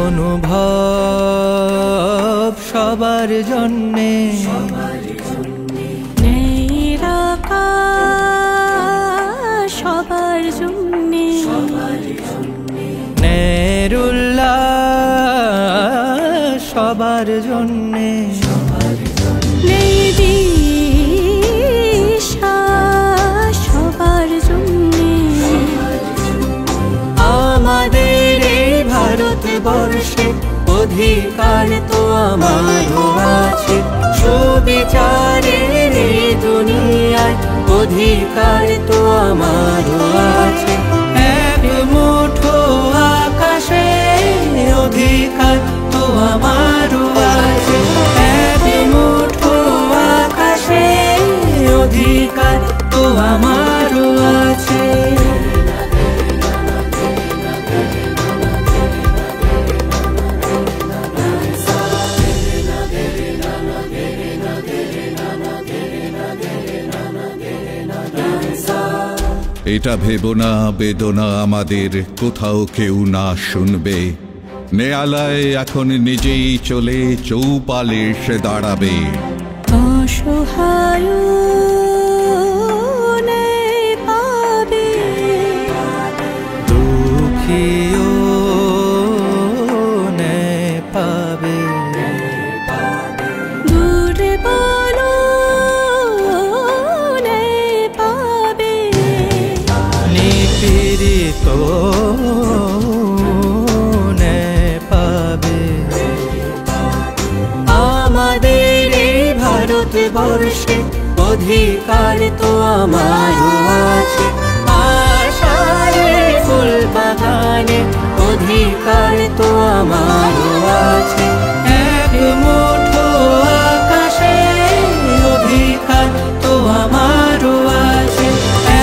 অনুভব সবার জন্যে, ন্যায়ের আকাশ সবার জন্যে, ন্যায়ের উল্লাস সবার জন্যে, বিশ্বাস সবার জন্যে। আমাদের এই ভারতবর্ষে অধিকার তো আমারও আছে, সুবিচারের এই দুনিয়ায় অধিকার তো আমারও আছে। এক মুঠো আকাশে অধিকার তো আমারও আছে, এক মুঠো আকাশে অধিকার তো আমারও আছে। এটা ভেবো না বেদনা আমাদের কোথাও কেউ না শুনবে, নেয়ালায় এখন নিজেই চলে চৌপালে এসে দাঁড়াবে। অসহায় পাবে, দুঃখীও পাবে, দুর্বল পাবে, নিপীড়িত পাবে। আমাদের এই ভারতবর্ষে অধিকার তো আমারও আছে, আশার ফুল বাগানে অধিকার তো আমারও আছে। এক মুঠো আকাশে অধিকার তো আমারও আছে,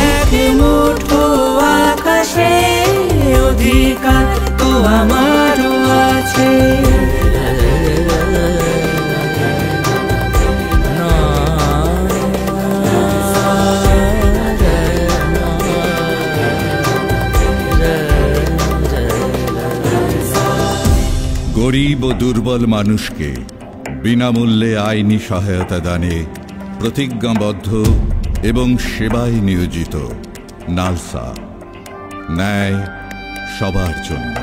এক মুঠো আকাশে অধিকার তো আমারও আছে। গরিব ও দুর্বল মানুষকে বিনামূল্যে আইনি সহায়তা দানে প্রতিজ্ঞাবদ্ধ এবং সেবায় নিয়োজিত নালসা, ন্যায় সবার জন্য।